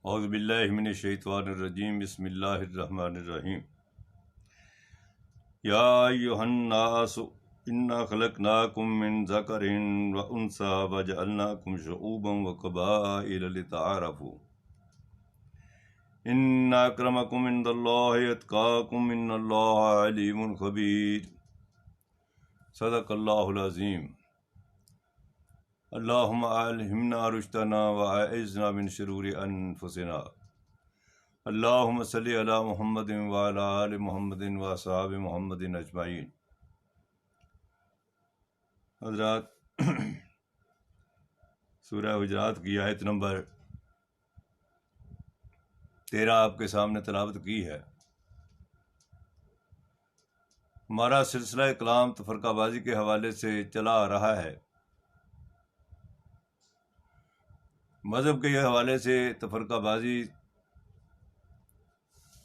اعوذ باللہ من الشیطان الرجیم بسم اللہ الرحمن الرحیم یا ایھا الناس انا خلقناکم من ذکر وانثی وجعلناکم شعوبا وقبائل لتعارفوا ان اکرمکم عند اللہ اتقاکم ان اللہ علیم خبیر۔ صدق اللہ العظیم۔ اللہم الہمنا رشدنا واعذنا من شرور انفسنا۔ اللہم صلی علی محمد وعلی آل محمد واصحاب محمد اجمعین۔ حضرات، سورہ حجرات کی آیت نمبر 13 آپ کے سامنے تلاوت کی ہے۔ ہمارا سلسلہ کلام تفرقہ بازی کے حوالے سے چلا آ رہا ہے۔ مذہب کے حوالے سے تفرقہ بازی،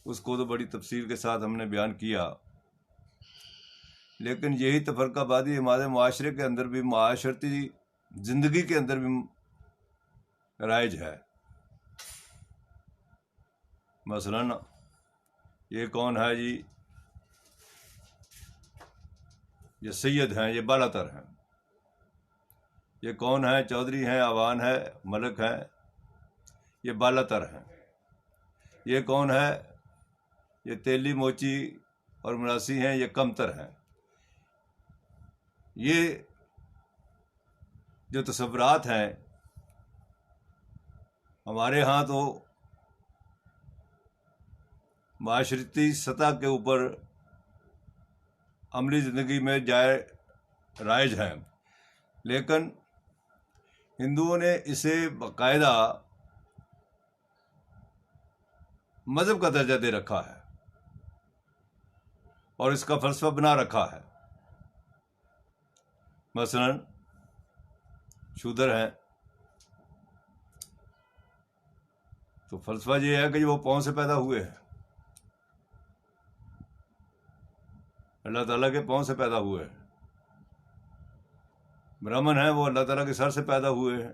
اس کو تو بڑی تفصیل کے ساتھ ہم نے بیان کیا، لیکن یہی تفرقہ بازی ہمارے معاشرے کے اندر بھی، معاشرتی زندگی کے اندر بھی رائج ہے۔ مثلا یہ کون ہے جی، یہ سید ہیں، یہ بالا تر ہیں۔ یہ کون ہے؟ چودھری ہیں، عوان ہے، ملک ہیں، یہ بالا تر ہیں۔ یہ کون ہے؟ یہ تیلی موچی اور مراسی ہیں، یہ کم تر ہیں۔ یہ جو تصورات ہیں ہمارے ہاں تو معاشرتی سطح کے اوپر عملی زندگی میں رائج ہیں، لیکن ہندوؤں نے اسے باقاعدہ مذہب کا درجہ دے رکھا ہے اور اس کا فلسفہ بنا رکھا ہے۔ مثلا شودر ہیں تو فلسفہ یہ ہے کہ وہ پاؤں سے پیدا ہوئے ہیں، اللہ تعالیٰ کے پاؤں سے پیدا ہوئے ہیں۔ برہمن ہیں، وہ اللہ تعالیٰ کے سر سے پیدا ہوئے ہیں۔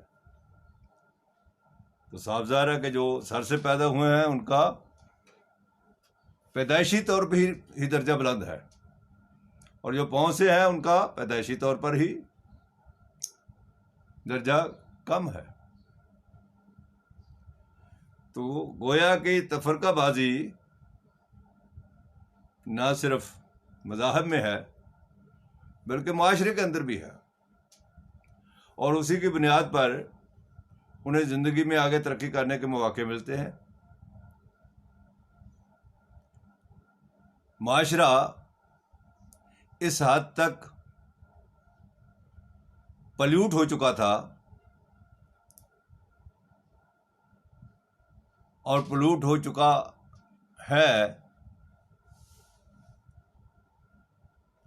تو صاف ظاہر ہے کہ جو سر سے پیدا ہوئے ہیں ان کا پیدائشی طور پہ ہی درجہ بلند ہے، اور جو پاؤں سے ہیں ان کا پیدائشی طور پر ہی درجہ کم ہے۔ تو گویا کہ تفرقہ بازی نہ صرف مذاہب میں ہے بلکہ معاشرے کے اندر بھی ہے، اور اسی کی بنیاد پر انہیں زندگی میں آگے ترقی کرنے کے مواقع ملتے ہیں۔ معاشرہ اس حد تک پلیوٹ ہو چکا تھا اور پلیوٹ ہو چکا ہے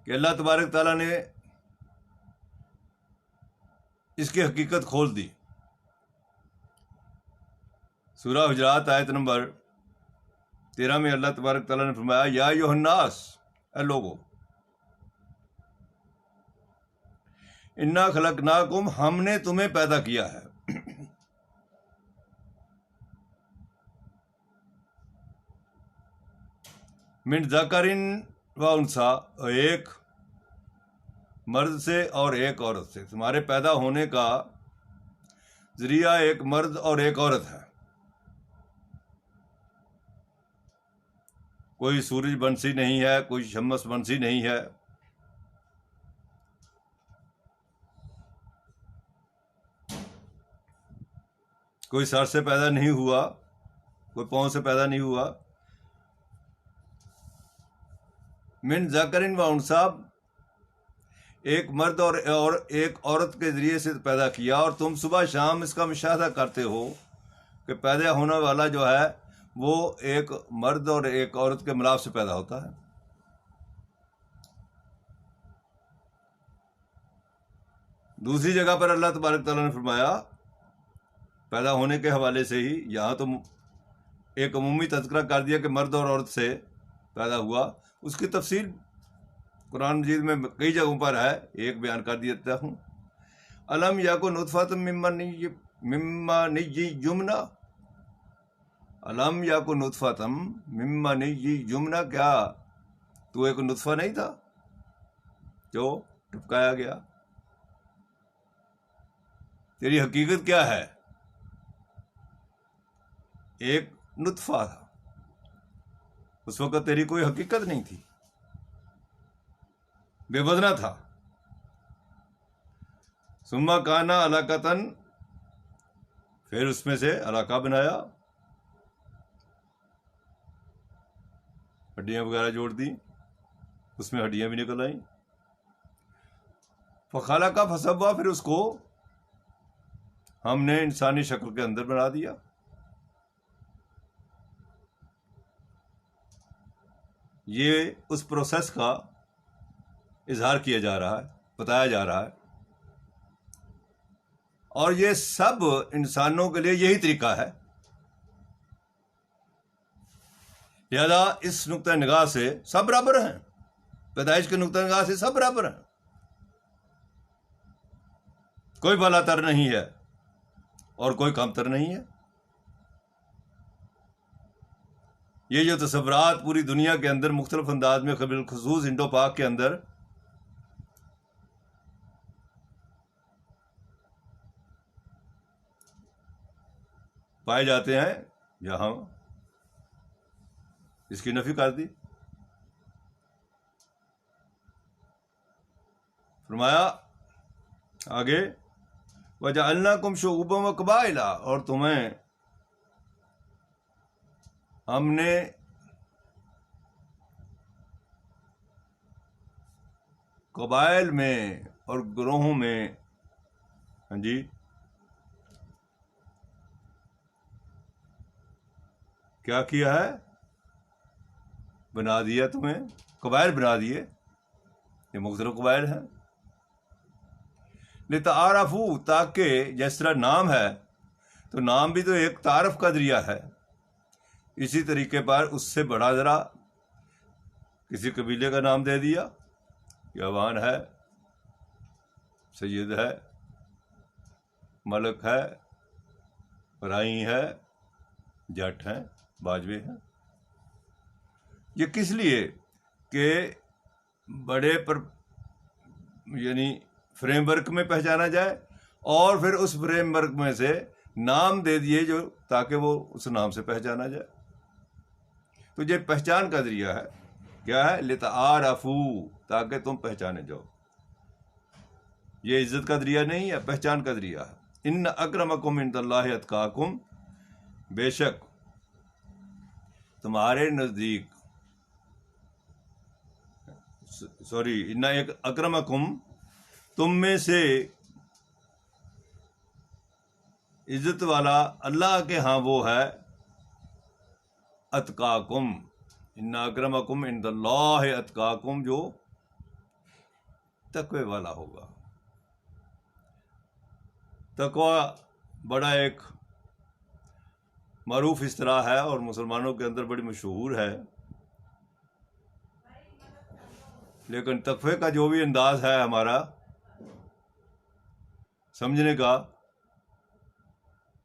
کہ اللہ تبارک تعالیٰ نے اس کی حقیقت کھول دی۔ سورہ حجرات آیت نمبر 13 میں اللہ تبارک تعالیٰ نے فرمایا، یا ایھا الناس، اے لوگو، انا خلقناکم، ہم نے تمہیں پیدا کیا ہے، من ذکر و انثی، ایک مرد سے اور ایک عورت سے۔ تمہارے پیدا ہونے کا ذریعہ ایک مرد اور ایک عورت ہے۔ کوئی سورج بنسی نہیں ہے، کوئی شمس بنسی نہیں ہے۔ کوئی سر سے پیدا نہیں ہوا، کوئی پاؤں سے پیدا نہیں ہوا۔ من ذکر و انثی، ایک مرد اور ایک عورت کے ذریعے سے پیدا کیا، اور تم صبح شام اس کا مشاہدہ کرتے ہو کہ پیدا ہونے والا جو ہے وہ ایک مرد اور ایک عورت کے ملاپ سے پیدا ہوتا ہے۔ دوسری جگہ پر اللہ تبارک تعالیٰ نے فرمایا پیدا ہونے کے حوالے سے ہی، یہاں تو ایک عمومی تذکرہ کر دیا کہ مرد اور عورت سے پیدا ہوا، اس کی تفصیل قرآن مجید میں کئی جگہوں پر ہے، ایک بیان کر دیتا ہوں۔ الم یکن نطفۃ من منی یمنی، علم یا کو نطفہ تم مما نہیں، یہ جملہ کیا تو ایک نطفہ نہیں تھا جو ٹپکایا گیا؟ تیری حقیقت کیا ہے؟ ایک نطفہ تھا، اس وقت تیری کوئی حقیقت نہیں تھی، بے وزنہ تھا. ثم کان علاقتن، پھر اس میں سے علاقہ بنایا، ہڈیاں وغیرہ جوڑ دی، اس میں ہڈیاں بھی نکل آئیں. فخلق فسوی، پھر اس کو ہم نے انسانی شکل کے اندر بنا دیا. یہ اس پروسیس کا اظہار کیا جا رہا ہے، بتایا جا رہا ہے، اور یہ سب انسانوں کے لیے یہی طریقہ ہے. لہذا اس نقطۂ نگاہ سے سب برابر ہیں، پیدائش کے نقطۂ نگاہ سے سب برابر ہیں، کوئی بالا تر نہیں ہے اور کوئی کم تر نہیں ہے. یہ جو تصورات پوری دنیا کے اندر مختلف انداز میں، بالخصوص انڈو پاک کے اندر پائے جاتے ہیں، یہاں اس کی نفی کر دی. فرمایا آگے وَجَعَلْنَاكُمْ شُعُوبًا وَقَبَائِلَ، اور تمہیں ہم نے قبائل میں اور گروہوں میں، ہاں جی، کیا کیا ہے؟ بنا دیا، تمہیں قبائل بنا دیے. یہ مختلف قبائل ہیں. لِتَعَارَفُوا، تاکہ جس طرح نام ہے تو نام بھی تو ایک تعارف کا ذریعہ ہے، اسی طریقے پر اس سے بڑا ذرا کسی قبیلے کا نام دے دیا، یوان ہے، سید ہے، ملک ہے، رائی ہے، جٹ ہیں، باجوے ہیں. یہ کس لیے کہ بڑے پر یعنی فریم ورک میں پہچانا جائے، اور پھر اس فریم ورک میں سے نام دے دیے جو تاکہ وہ اس نام سے پہچانا جائے. تو یہ پہچان کا ذریعہ ہے. کیا ہے؟ لِتَعَارَفُوا، تاکہ تم پہچانے جاؤ. یہ عزت کا ذریعہ نہیں ہے، پہچان کا ذریعہ ہے. ان اکرمکم عند اللہ اتقاکم، بے شک تمہارے نزدیک، ان اکرمکم، تم میں سے عزت والا اللہ کے ہاں وہ ہے، اتقاکم، ان اکرمکم عند اللہ اتقاکم، جو تقوی والا ہوگا. تقوی بڑا ایک معروف اصطلاح ہے اور مسلمانوں کے اندر بڑی مشہور ہے، لیکن تقوی کا جو بھی انداز ہے ہمارا سمجھنے کا،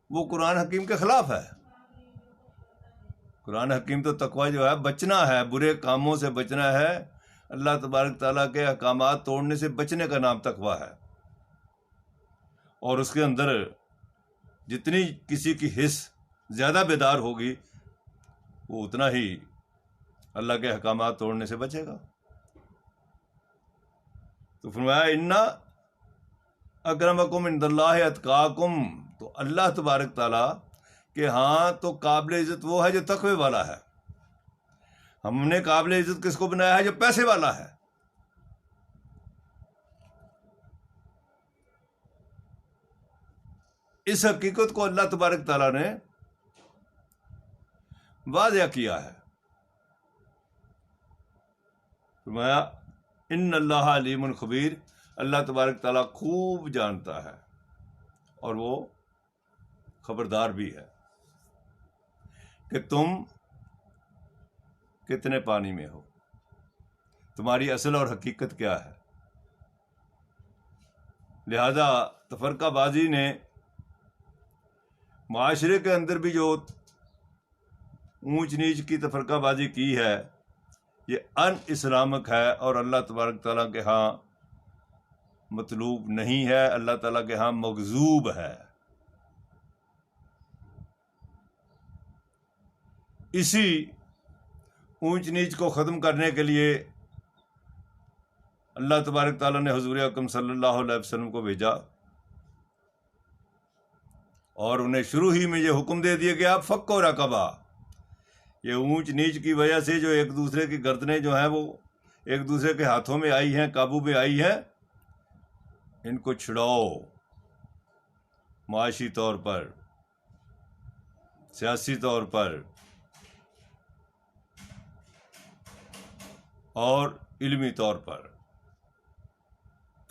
وہ قرآن حکیم کے خلاف ہے. قرآن حکیم تو تقوی جو ہے بچنا ہے، برے کاموں سے بچنا ہے، اللہ تبارک تعالیٰ کے احکامات توڑنے سے بچنے کا نام تقوی ہے. اور اس کے اندر جتنی کسی کی حس زیادہ بیدار ہوگی، وہ اتنا ہی اللہ کے احکامات توڑنے سے بچے گا. تو فرمایا ان اکرمکم عند اللہ اتقاکم، تو اللہ تبارک تعالیٰ کہ ہاں تو قابل عزت وہ ہے جو تقوی والا ہے. ہم نے قابل عزت کس کو بنایا ہے؟ جو پیسے والا ہے. اس حقیقت کو اللہ تبارک تعالیٰ نے واضح کیا ہے. فرمایا ان اللہ علیم خبیر، اللہ تبارک تعالیٰ خوب جانتا ہے اور وہ خبردار بھی ہے کہ تم کتنے پانی میں ہو، تمہاری اصل اور حقیقت کیا ہے. لہذا تفرقہ بازی نے معاشرے کے اندر بھی جو اونچ نیچ کی تفرقہ بازی کی ہے، یہ ان اسلامک ہے اور اللہ تبارک تعالیٰ کے ہاں مطلوب نہیں ہے، اللہ تعالیٰ کے ہاں مغضوب ہے۔ اسی اونچ نیچ کو ختم کرنے کے لیے اللہ تبارک تعالیٰ نے حضور اکرم صلی اللہ علیہ وسلم کو بھیجا، اور انہیں شروع ہی میں یہ حکم دے دیا کہ آپ فکو رقبہ، یہ اونچ نیچ کی وجہ سے جو ایک دوسرے کی گردنیں جو ہیں وہ ایک دوسرے کے ہاتھوں میں آئی ہیں، قابو میں آئی ہیں، ان کو چھڑاؤ، معاشی طور پر، سیاسی طور پر اور علمی طور پر۔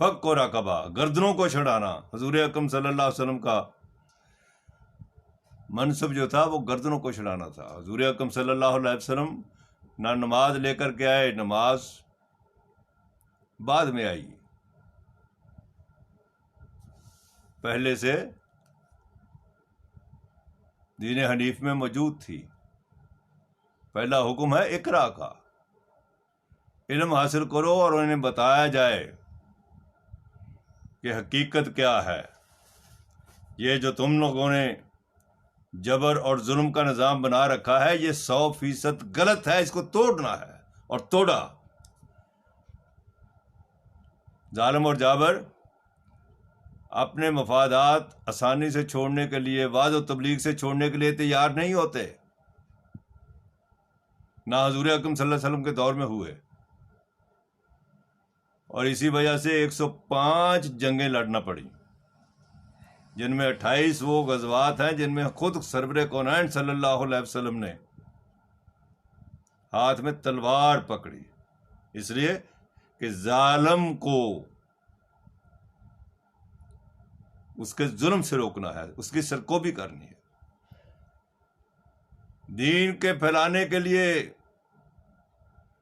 فک و رقبہ، گردنوں کو چھڑانا۔ حضور اکرم صلی اللہ علیہ وسلم کا منصب جو تھا وہ گردنوں کو چھڑانا تھا۔ حضور اکرم صلی اللہ علیہ وسلم نہ نماز لے کر کے آئے، نماز بعد میں آئی، پہلے سے دین حنیف میں موجود تھی۔ پہلا حکم ہے اقرا کا، علم حاصل کرو اور انہیں بتایا جائے کہ حقیقت کیا ہے۔ یہ جو تم لوگوں نے جبر اور ظلم کا نظام بنا رکھا ہے یہ 100% غلط ہے، اس کو توڑنا ہے، اور توڑا۔ ظالم اور جابر اپنے مفادات آسانی سے چھوڑنے کے لیے، وعظ و تبلیغ سے چھوڑنے کے لیے تیار نہیں ہوتے، نہ حضور اکرم صلی اللہ علیہ وسلم کے دور میں ہوئے، اور اسی وجہ سے 105 جنگیں لڑنا پڑی، جن میں 28 وہ غزوات ہیں جن میں خود سرور کونین صلی اللہ علیہ وسلم نے ہاتھ میں تلوار پکڑی، اس لیے کہ ظالم کو اس کے ظلم سے روکنا ہے، اس کی سرکوبی کرنی ہے۔ دین کے پھیلانے کے لیے،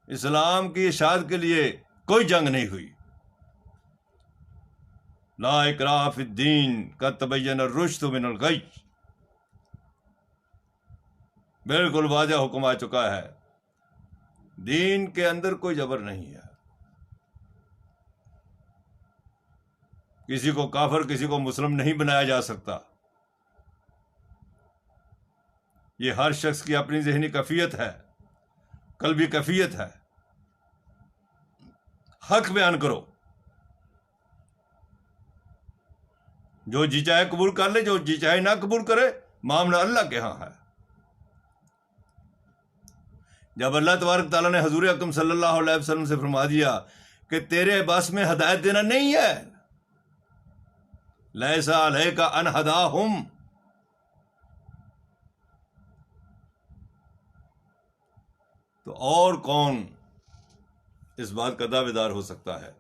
اسلام کی اشاعت کے لیے کوئی جنگ نہیں ہوئی۔ لا اکراہ فی الدین قد تبین الرشد من الغی، بالکل واضح حکم آ چکا ہے، دین کے اندر کوئی جبر نہیں ہے۔ کسی کو کافر، کسی کو مسلم نہیں بنایا جا سکتا، یہ ہر شخص کی اپنی ذہنی کیفیت ہے، قلبی کیفیت ہے۔ حق بیان کرو، جو جی چاہے قبول کر لے، جو جی چاہے نہ قبول کرے، معاملہ اللہ کے ہاں ہے۔ جب اللہ تبارک تعالیٰ نے حضور اکرم صلی اللہ علیہ وسلم سے فرما دیا کہ تیرے بس میں ہدایت دینا نہیں ہے، لیس علیک ان ھداھم، تو اور کون اس بات کا دعویدار ہو سکتا ہے؟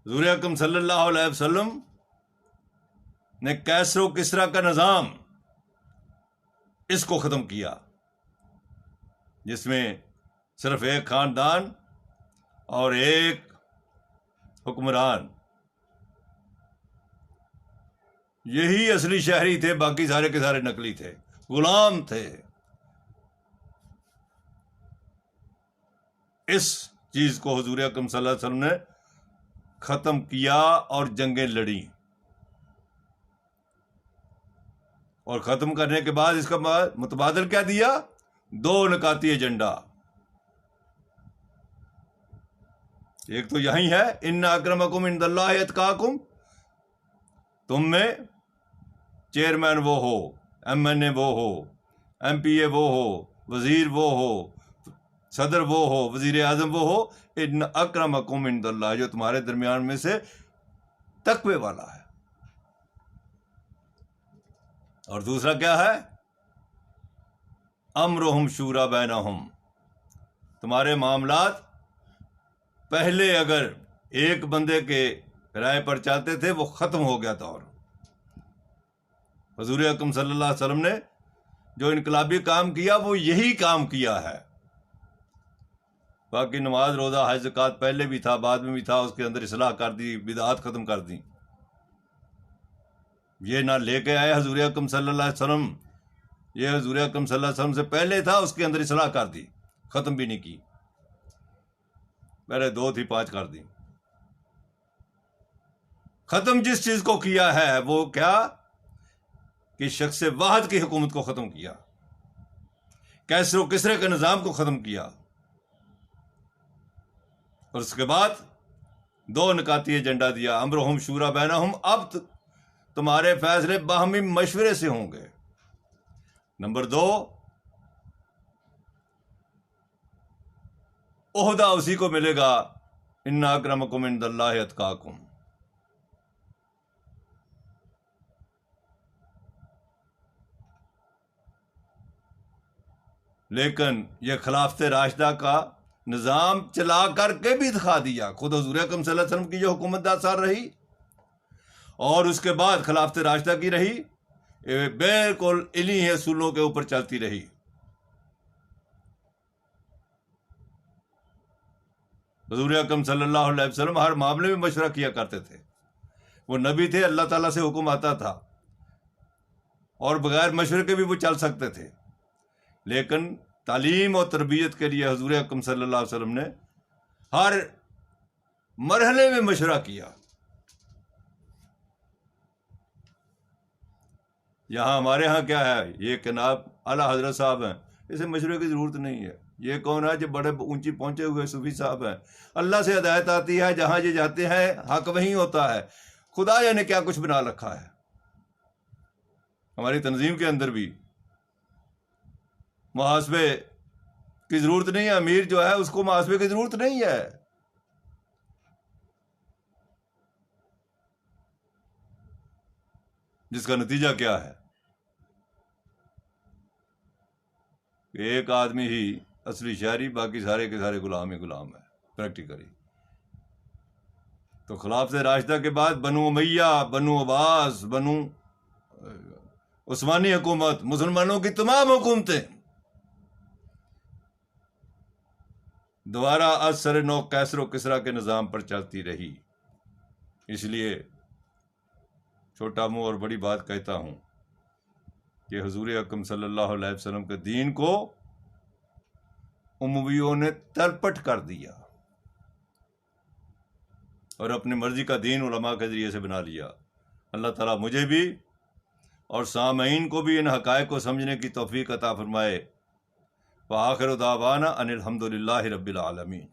حضور اکرم صلی اللہ علیہ وسلم نے کیسر و کسریٰ کا نظام، اس کو ختم کیا، جس میں صرف ایک خاندان اور ایک حکمران، یہی اصلی شہری تھے، باقی سارے کے سارے نقلی تھے، غلام تھے۔ اس چیز کو حضور اکرم صلی اللہ علیہ وسلم نے ختم کیا اور جنگیں لڑیں، اور ختم کرنے کے بعد اس کا متبادل کیا دیا؟ 2 نکاتی ایجنڈا۔ ایک تو یہی ہے، ان اکرمکم عند اللہ اتقاکم، تم میں چیئرمین وہ ہو، ایم این اے وہ ہو، ایم پی اے وہ ہو، وزیر وہ ہو، صدر وہ ہو، وزیر اعظم وہ ہو، ان اکرمکم عند اللہ، جو تمہارے درمیان میں سے تقوی والا ہے۔ اور دوسرا کیا ہے؟ امرہم شورا بینہم، تمہارے معاملات پہلے اگر ایک بندے کے رائے پر چلتے تھے وہ ختم ہو گیا تھا، اور حضور اکرم صلی اللہ علیہ وسلم نے جو انقلابی کام کیا وہ یہی کام کیا ہے۔ باقی نماز، روزہ، حج، زکوٰۃ پہلے بھی تھا، بعد میں بھی تھا، اس کے اندر اصلاح کر دی، بدعات ختم کر دی۔ یہ نہ لے کے آئے حضور اکرم صلی اللہ علیہ وسلم، یہ حضور اکرم صلی اللہ علیہ وسلم سے پہلے تھا، اس کے اندر اصلاح کر دی، ختم بھی نہیں کی، پہلے 2 تھی 5 کر دی۔ ختم جس چیز کو کیا ہے وہ کیا کہ شخص واحد کی حکومت کو ختم کیا، کیسر و کسرے کے نظام کو ختم کیا، اور اس کے بعد 2 نکاتی ایجنڈا دیا، امرہم شورا بینہم، اب تمہارے فیصلے باہمی مشورے سے ہوں گے۔ نمبر 2، عہدہ اسی کو ملے گا، ان اکرمکم عند اللہ اتقاکم۔ لیکن یہ خلافت راشدہ کا نظام چلا کر کے بھی دکھا دیا، خود حضور اکرم صلی اللہ علیہ وسلم کی جو حکومت 10 سال رہی اور اس کے بعد خلافت راشدہ کی رہی، یہ بالکل انہی اصولوں کے اوپر چلتی رہی۔ حضور اکرم صلی اللہ علیہ وسلم ہر معاملے میں مشورہ کیا کرتے تھے، وہ نبی تھے، اللہ تعالیٰ سے حکم آتا تھا اور بغیر مشورے کے بھی وہ چل سکتے تھے، لیکن تعلیم اور تربیت کے لیے حضور اکرم صلی اللہ علیہ وسلم نے ہر مرحلے میں مشورہ کیا۔ یہاں ہمارے ہاں کیا ہے، یہ جناب اعلیٰ حضرت صاحب ہیں، اسے مشورے کی ضرورت نہیں ہے، یہ کون ہے جو بڑے اونچی پہنچے ہوئے صوفی صاحب ہیں، اللہ سے ہدایت آتی ہے، جہاں یہ جاتے ہیں حق وہیں ہوتا ہے، خدا نے کیا کچھ بنا رکھا ہے۔ ہماری تنظیم کے اندر بھی محاسبے کی ضرورت نہیں ہے، امیر جو ہے اس کو محاسبے کی ضرورت نہیں ہے۔ جس کا نتیجہ کیا ہے کہ ایک آدمی ہی اصلی شہری، باقی سارے کے سارے غلام ہی غلام ہے پریکٹیکلی۔ تو خلافت راشدہ کے بعد بنو امیہ، بنو عباس، بنو عثمانی حکومت، مسلمانوں کی تمام حکومتیں دوبارہ از سر نو کیسر و کسریٰ کے نظام پر چلتی رہی۔ اس لیے چھوٹا منہ اور بڑی بات کہتا ہوں کہ حضور اکرم صلی اللہ علیہ وسلم کے دین کو امویوں نے تلپٹ کر دیا اور اپنی مرضی کا دین علماء کے ذریعے سے بنا لیا۔ اللہ تعالیٰ مجھے بھی اور سامعین کو بھی ان حقائق کو سمجھنے کی توفیق عطا فرمائے۔ وآخر دعوانا ان الحمد للہ رب العالمین۔